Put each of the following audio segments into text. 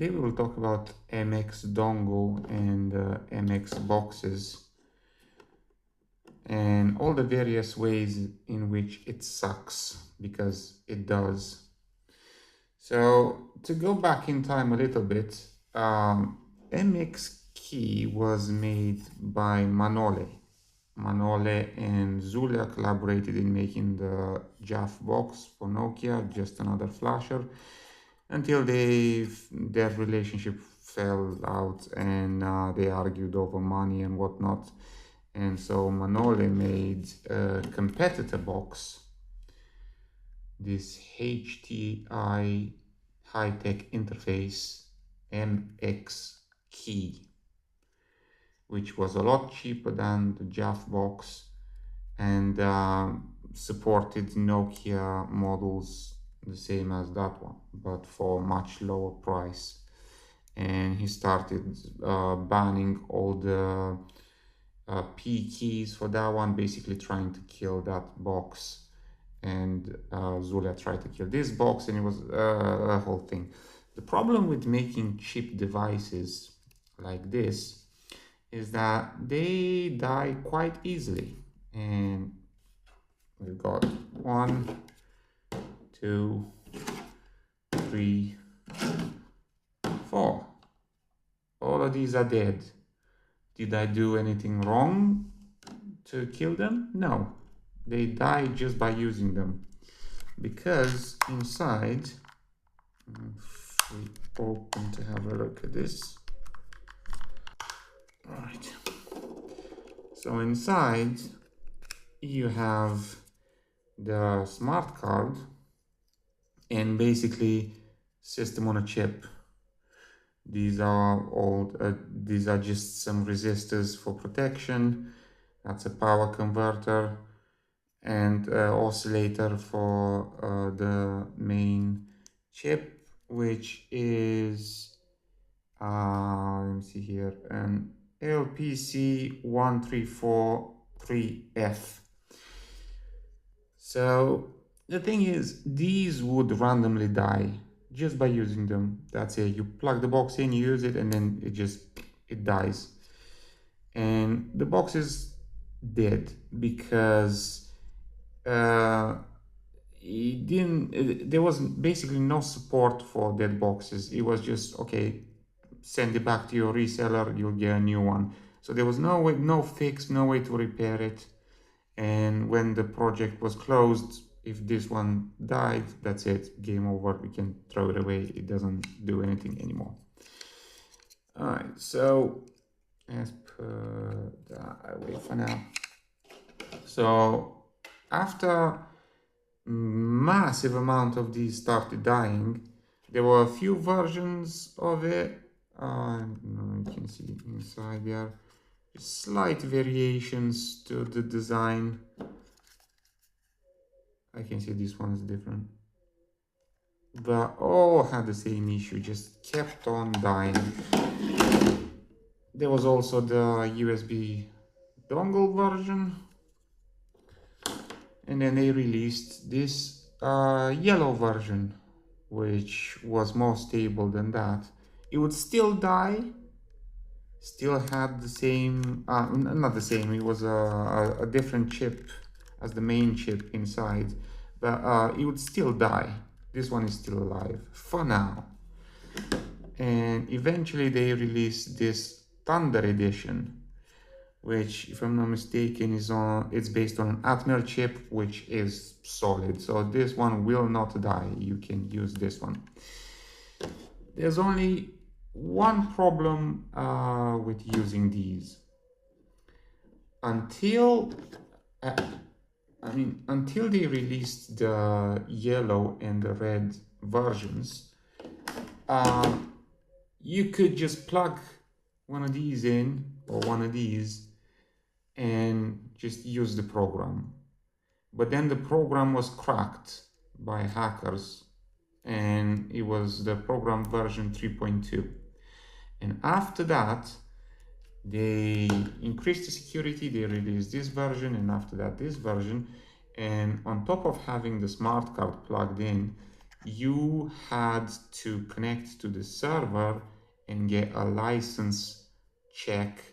Today we will talk about MX dongle and MX boxes and all the various ways in which it sucks, because it does. So to go back in time a little bit, MX key was made by Manole. Manole and Zulia collaborated in making the JAF box for Nokia, just another flasher, until their relationship fell out and they argued over money and whatnot. And so Manole made a competitor box, this HTI high-tech interface MX key, which was a lot cheaper than the JAF box and supported Nokia models the same as that one, but for much lower price. And he started banning all the P keys for that one, basically trying to kill that box. And Zulia tried to kill this box, and it was a whole thing. The problem with making cheap devices like this is that they die quite easily. And we've got 1, 2, 3, 4. All of these are dead. Did I do anything wrong to kill them? No. They die just by using them. Because inside, if we open to have a look at this. Right. So inside, you have the smart card and basically system on a chip. These are just some resistors for protection. That's a power converter and oscillator for the main chip, which is let me see here, an LPC1343F. So the thing is, these would randomly die just by using them. That's it. You plug the box in, you use it, and then it dies. And the box is dead because there was basically no support for dead boxes. It was just, okay, send it back to your reseller, you'll get a new one. So there was no way, no fix, no way to repair it. And when the project was closed, if this one died, that's it, game over, we can throw it away, it doesn't do anything anymore. All right, so let's put that away for now. So after massive amount of these started dying, there were a few versions of it. You can see inside there slight variations to the design. I can see this one is different, but all had the same issue, just kept on dying. There was also the USB dongle version, and then they released this yellow version, which was more stable than that. It would still die, still had the same, not the same, it was a different chip as the main chip inside, but it would still die. This one is still alive for now. And eventually they released this Thunder edition, which, if I'm not mistaken, it's based on an Atmel chip, which is solid. So this one will not die. You can use this one. There's only one problem with using these. Until they released the yellow and the red versions, you could just plug one of these in, or one of these, and just use the program. But then the program was cracked by hackers, and it was the program version 3.2. And after that, they increased the security, they released this version, and after that this version. And on top of having the smart card plugged in, you had to connect to the server and get a license check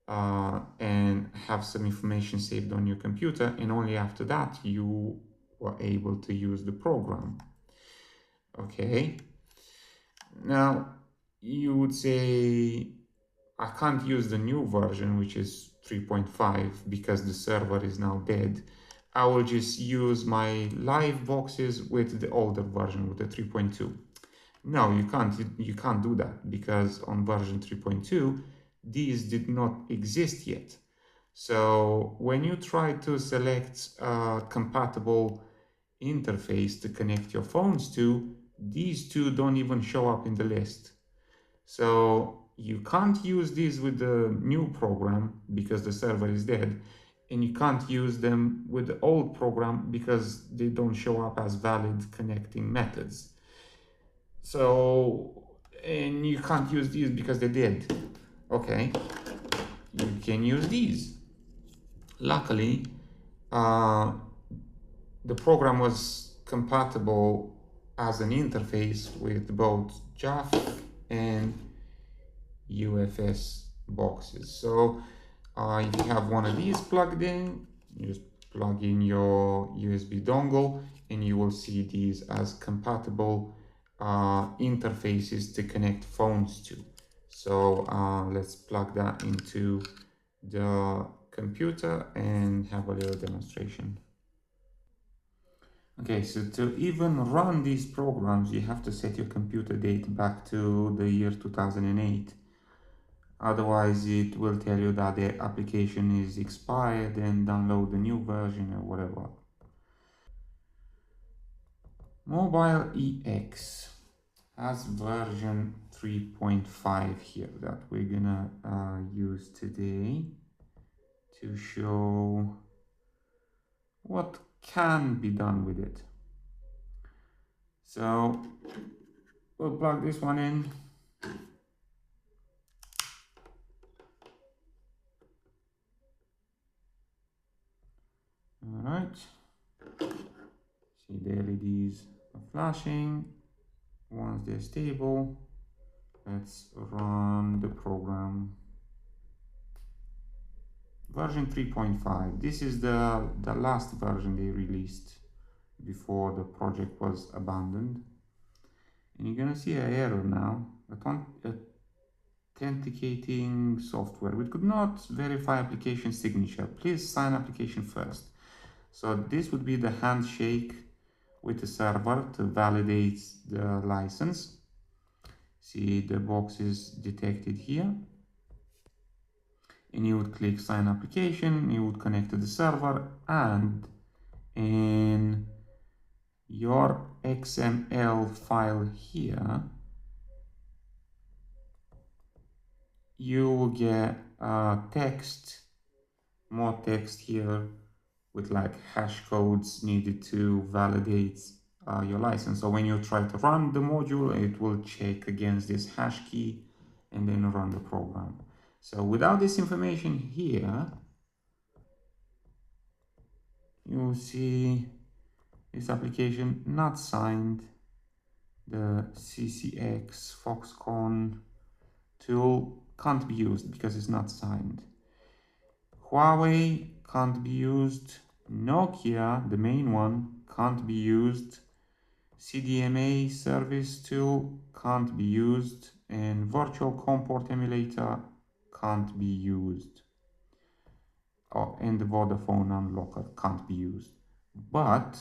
and have some information saved on your computer, and only after that you were able to use the program. Okay, now you would say, I can't use the new version, which is 3.5, because the server is now dead. I will just use my live boxes with the older version, with the 3.2. No, you can't do that, because on version 3.2 these did not exist yet. So when you try to select a compatible interface to connect your phones to, these two don't even show up in the list. So you can't use these with the new program because the server is dead, and you can't use them with the old program because they don't show up as valid connecting methods. So, and you can't use these because they're dead. Okay, you can use these. Luckily, uh, the program was compatible as an interface with both JAF and UFS boxes. So if you have one of these plugged in, you just plug in your USB dongle and you will see these as compatible interfaces to connect phones to. So let's plug that into the computer and have a little demonstration. Okay, so to even run these programs, you have to set your computer date back to the year 2008. Otherwise, it will tell you that the application is expired and download the new version or whatever. Mobile EX has version 3.5 here that we're gonna use today to show what can be done with it. So we'll plug this one in. All right. See, the LEDs are flashing. Once they're stable, let's run the program. Version 3.5. This is the last version they released before the project was abandoned. And you're gonna see an error now. Authenticating software. We could not verify application signature. Please sign application first. So this would be the handshake with the server to validate the license. See, the box is detected here. And you would click sign application, you would connect to the server, and in your XML file here, you will get text, more text here with like hash codes needed to validate your license. So when you try to run the module, it will check against this hash key and then run the program. So without this information here, you will see this application not signed. The CCX Foxconn tool can't be used because it's not signed. Huawei can't be used. Nokia, the main one, can't be used. CDMA service tool can't be used. And virtual COM port emulator can't be used. Oh, and the Vodafone unlocker can't be used. But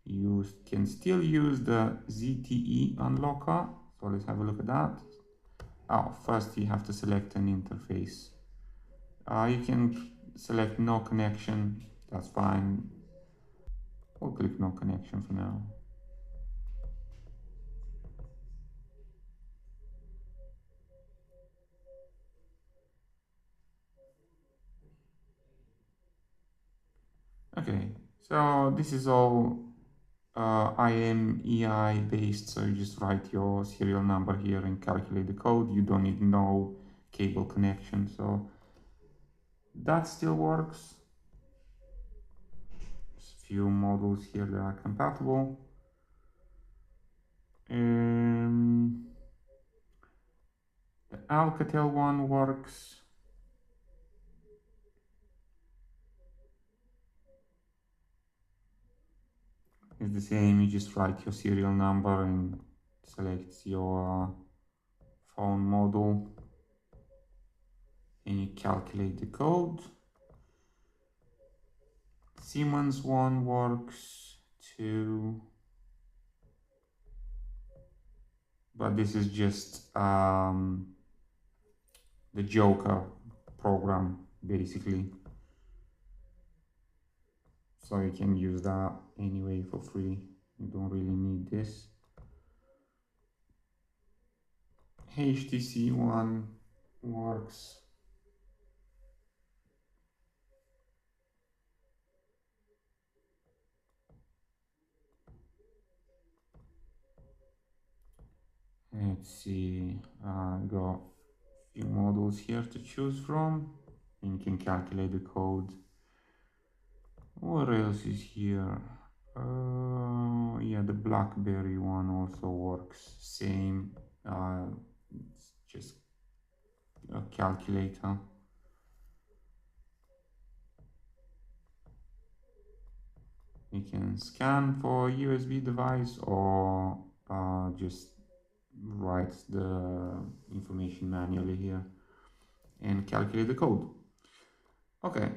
you can still use the ZTE unlocker. So let's have a look at that. Oh, first you have to select an interface. You can select no connection, that's fine. We'll click no connection for now. Okay, so this is all IMEI based, so you just write your serial number here and calculate the code. You don't need no cable connection, so that still works. There's a few models here that are compatible. The Alcatel one works. It's the same, you just write your serial number and select your phone model and you calculate the code. Siemens one works too, but this is just the Joker program basically, so you can use that anyway for free. You don't really need this. HTC one works. Let's see, got a few models here to choose from, and you can calculate the code. What else is here? Yeah, the BlackBerry one also works. Same, it's just a calculator. You can scan for USB device or just write the information manually here and calculate the code. Okay,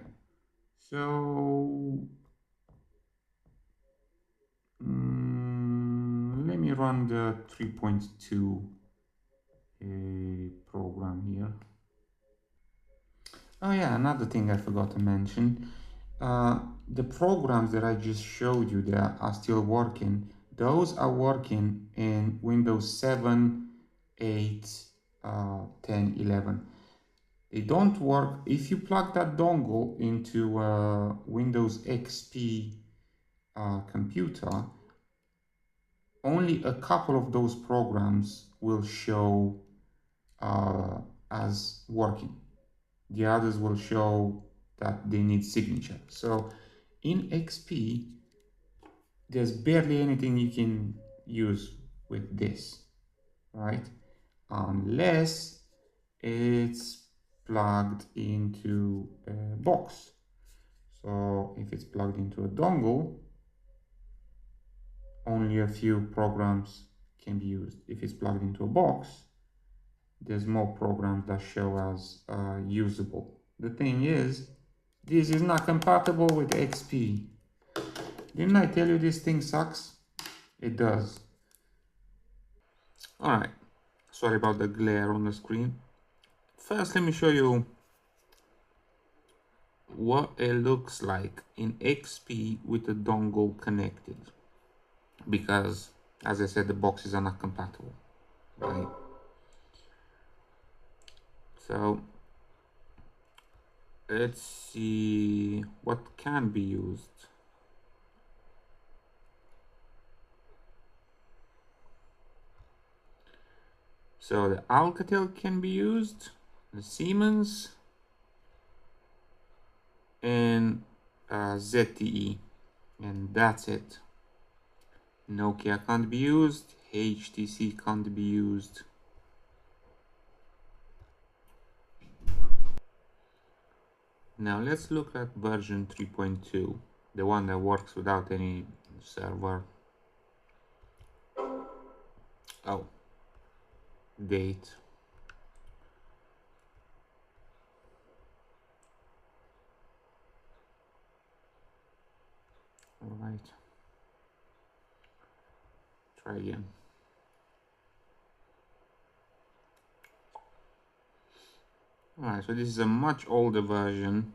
so let me run the 3.2 program here. Oh yeah, another thing I forgot to mention. The programs that I just showed you that are still working, those are working in Windows 7, 8, 10, 11. They don't work if you plug that dongle into a Windows XP computer. Only a couple of those programs will show as working. The others will show that they need signature. So in XP, there's barely anything you can use with this, right? Unless it's plugged into a box. So if it's plugged into a dongle, only a few programs can be used. If it's plugged into a box, there's more programs that show as usable. The thing is, this is not compatible with XP. Didn't I tell you this thing sucks? It does. Alright, sorry about the glare on the screen. First, let me show you what it looks like in XP with the dongle connected. Because, as I said, the boxes are not compatible, right? So, let's see what can be used. So the Alcatel can be used, the Siemens, and ZTE, and that's it. Nokia can't be used, HTC can't be used. Now let's look at version 3.2, the one that works without any server. Oh, date. All right. Try again. All right, so this is a much older version.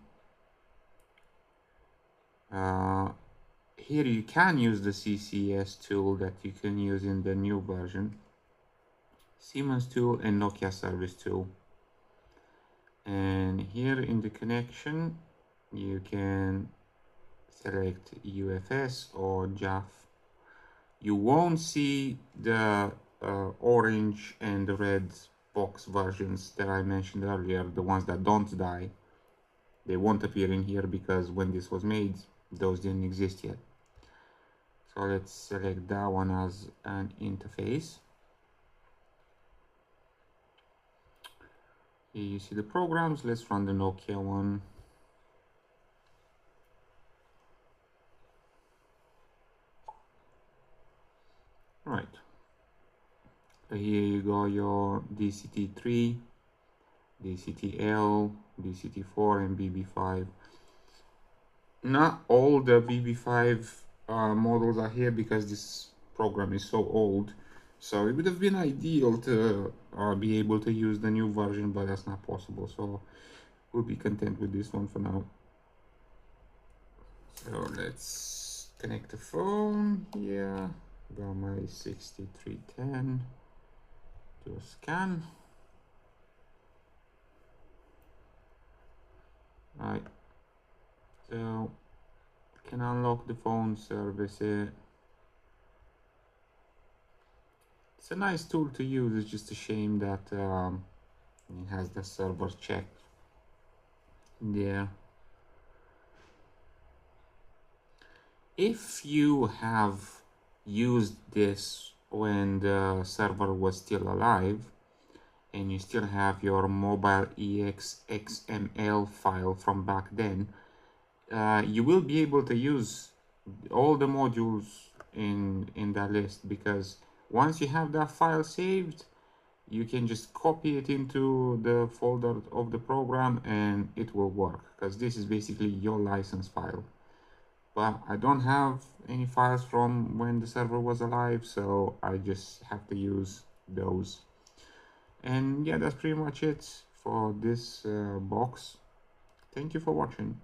Here you can use the CCS tool that you can use in the new version. Siemens tool and Nokia service tool. And here in the connection, you can select UFS or JAF. You won't see the orange and the red box versions that I mentioned earlier, the ones that don't die. They won't appear in here because when this was made, those didn't exist yet. So let's select that one as an interface. Here you see the programs. Let's run the Nokia one. Right. So here you go, your DCT3, DCTL, DCT4, and BB5. Not all the BB5 models are here because this program is so old. So it would have been ideal to be able to use the new version, but that's not possible. So we'll be content with this one for now. So let's connect the phone here. Got my 6310. Do a scan. Right. So can unlock the phone service here. It's a nice tool to use. It's just a shame that it has the server check there. If you have used this when the server was still alive and you still have your mobile exxml file from back then, you will be able to use all the modules in that list, because once you have that file saved, you can just copy it into the folder of the program and it will work, because this is basically your license file. But I don't have any files from when the server was alive, so I just have to use those. And yeah, that's pretty much it for this box. Thank you for watching.